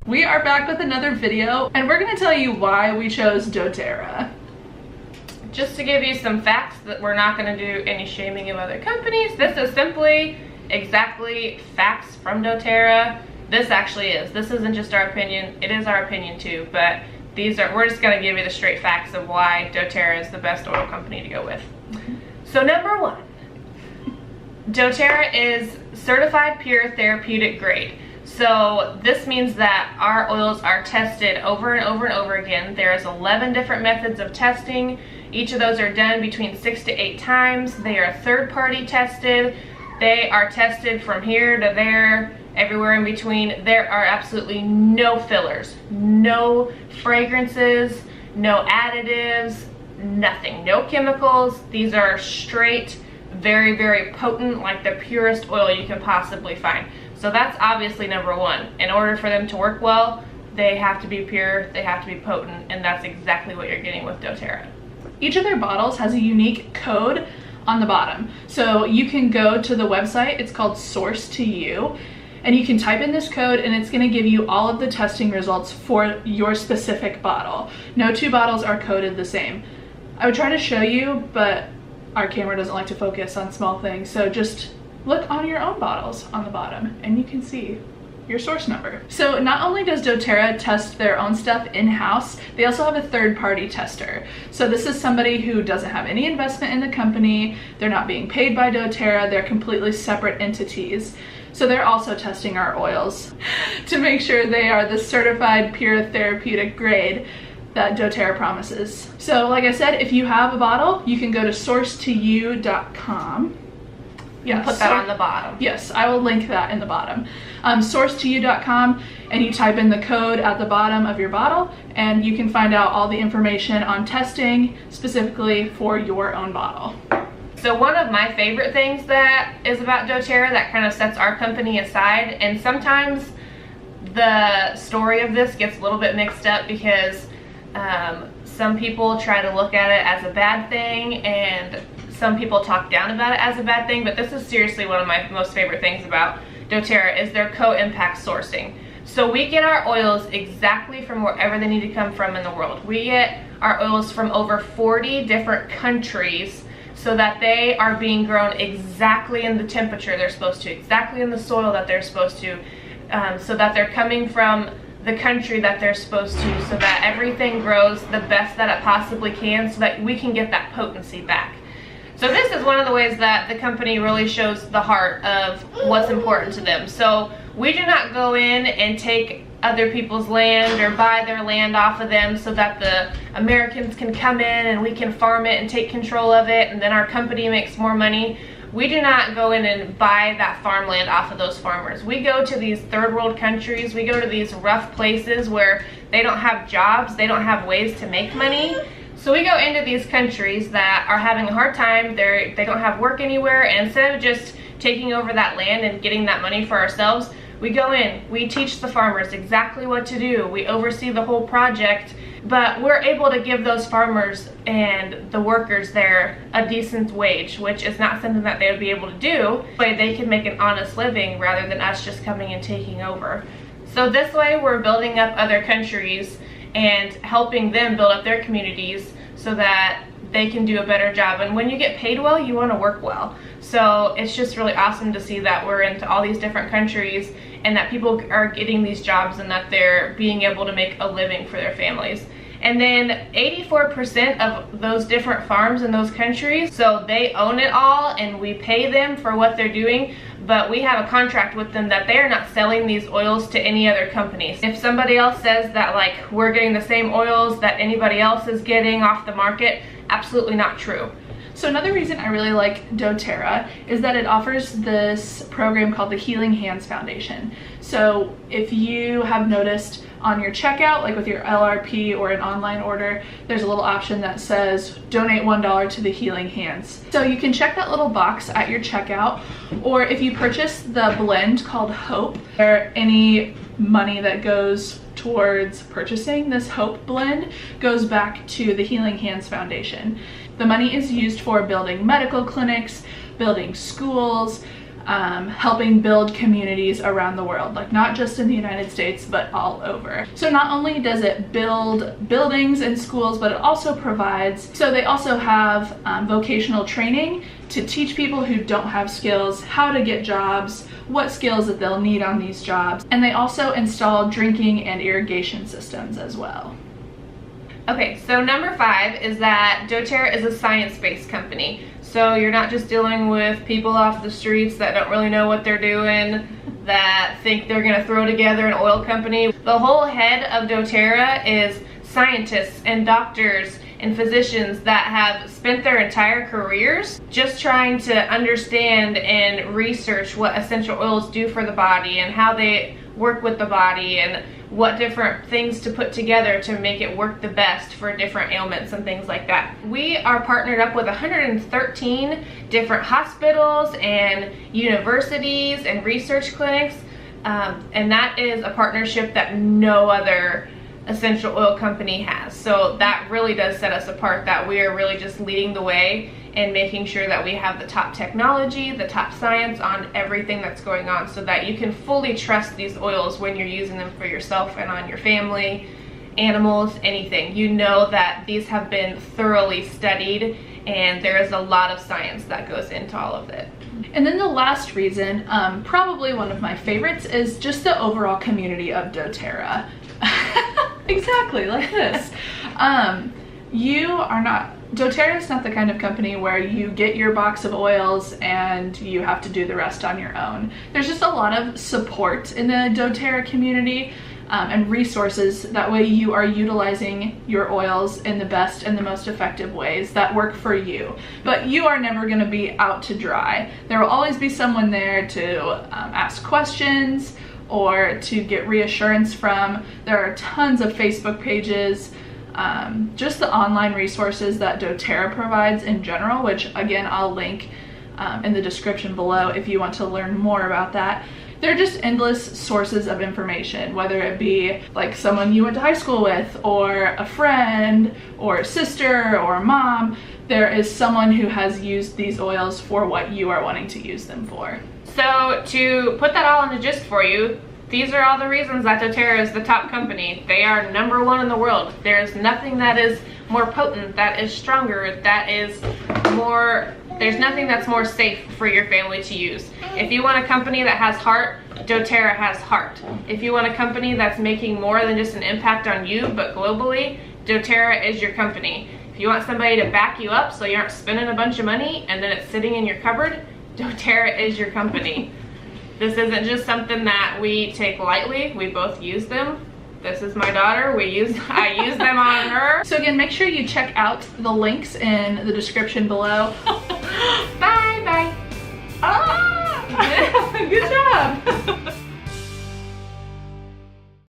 We are back with another video, and we're going to tell you why we chose doTERRA. Just to give you some facts that we're not going to do any shaming of other companies. This is simply exactly facts from doTERRA. This actually is. This isn't just our opinion. It is our opinion too, but we're just going to give you the straight facts of why doTERRA is the best oil company to go with. So number one, doTERRA is certified pure therapeutic grade. So this means that our oils are tested over and over and over again. There's 11 different methods of testing. Each of those are done between 6 to 8 times. They are third-party tested. They are tested from here to there, everywhere in between. There are absolutely no fillers, no fragrances, no additives, nothing, no chemicals. These are straight, very, very potent, like the purest oil you can possibly find. So that's obviously number one. In order for them to work well, they have to be pure, they have to be potent, and that's exactly what you're getting with doTERRA. Each of their bottles has a unique code on the bottom. So you can go to the website, it's called Source to You, and you can type in this code and it's going to give you all of the testing results for your specific bottle. No two bottles are coded the same. I would try to show you, but our camera doesn't like to focus on small things, so just look on your own bottles on the bottom and you can see your source number. So not only does doTERRA test their own stuff in-house, they also have a third-party tester. So this is somebody who doesn't have any investment in the company, they're not being paid by doTERRA, they're completely separate entities. So they're also testing our oils to make sure they are the certified pure therapeutic grade that doTERRA promises. So like I said, if you have a bottle, you can go to sourcetoyou.com. Yeah, put that on the bottom. Yes, I will link that in the bottom. Sourcetoyou.com, and you type in the code at the bottom of your bottle, and you can find out all the information on testing specifically for your own bottle. So one of my favorite things that is about doTERRA that kind of sets our company aside, and sometimes the story of this gets a little bit mixed up because some people try to look at it as a bad thing and some people talk down about it as a bad thing, but this is seriously one of my most favorite things about doTERRA is their co-impact sourcing. So we get our oils exactly from wherever they need to come from in the world. We get our oils from over 40 different countries so that they are being grown exactly in the temperature they're supposed to, exactly in the soil that they're supposed to, so that they're coming from the country that they're supposed to, so that everything grows the best that it possibly can so that we can get that potency back. So this is one of the ways that the company really shows the heart of what's important to them. So we do not go in and take other people's land or buy their land off of them so that the Americans can come in and we can farm it and take control of it and then our company makes more money. We do not go in and buy that farmland off of those farmers. We go to these third world countries, we go to these rough places where they don't have jobs, they don't have ways to make money. So we go into these countries that are having a hard time, they don't have work anywhere, and instead of just taking over that land and getting that money for ourselves, we go in, we teach the farmers exactly what to do, we oversee the whole project, but we're able to give those farmers and the workers there a decent wage, which is not something that they would be able to do, but they can make an honest living rather than us just coming and taking over. So this way we're building up other countries and helping them build up their communities so that they can do a better job. And when you get paid well, you want to work well. So it's just really awesome to see that we're into all these different countries and that people are getting these jobs and that they're being able to make a living for their families. And then 84% of those different farms in those countries, so they own it all and we pay them for what they're doing, but we have a contract with them that they are not selling these oils to any other companies. If somebody else says that like we're getting the same oils that anybody else is getting off the market, absolutely not true. So another reason I really like doTERRA is that it offers this program called the Healing Hands Foundation. So if you have noticed on your checkout, like with your LRP or an online order, there's a little option that says donate $1 to the Healing Hands. So you can check that little box at your checkout, or if you purchase the blend called Hope, or any money that goes towards purchasing this Hope blend goes back to the Healing Hands Foundation. The money is used for building medical clinics, building schools, helping build communities around the world, like not just in the United States, but all over. So not only does it build buildings and schools, but it also provides, so they also have vocational training to teach people who don't have skills how to get jobs, what skills that they'll need on these jobs. And they also install drinking and irrigation systems as well. Okay, so number 5 is that doTERRA is a science-based company. So you're not just dealing with people off the streets that don't really know what they're doing, that think they're gonna throw together an oil company. The whole head of doTERRA is scientists and doctors and physicians that have spent their entire careers just trying to understand and research what essential oils do for the body and how they work with the body and what different things to put together to make it work the best for different ailments and things like that. We are partnered up with 113 different hospitals and universities and research clinics, and that is a partnership that no other essential oil company has. So that really does set us apart, that we are really just leading the way and making sure that we have the top technology, the top science on everything that's going on, so that you can fully trust these oils when you're using them for yourself and on your family, animals, anything. You know that these have been thoroughly studied and there is a lot of science that goes into all of it. And then the last reason, probably one of my favorites, is just the overall community of doTERRA. Exactly like this. doTERRA is not the kind of company where you get your box of oils and you have to do the rest on your own. There's just a lot of support in the doTERRA community and resources. That way you are utilizing your oils in the best and the most effective ways that work for you. But you are never going to be out to dry. There will always be someone there to ask questions or to get reassurance from. There are tons of Facebook pages, just the online resources that doTERRA provides in general, which again I'll link in the description below if you want to learn more about that. They're just endless sources of information, whether it be like someone you went to high school with, or a friend, or a sister, or a mom. There is someone who has used these oils for what you are wanting to use them for. So to put that all in a gist for you, these are all the reasons that doTERRA is the top company. They are #1 in the world. There's nothing that is more potent, that is stronger, that is more, there's nothing that's more safe for your family to use. If you want a company that has heart, doTERRA has heart. If you want a company that's making more than just an impact on you, but globally, doTERRA is your company. If you want somebody to back you up so you aren't spending a bunch of money and then it's sitting in your cupboard, doTERRA is your company. This isn't just something that we take lightly. We both use them. This is my daughter. I use them on her. So again, make sure you check out the links in the description below.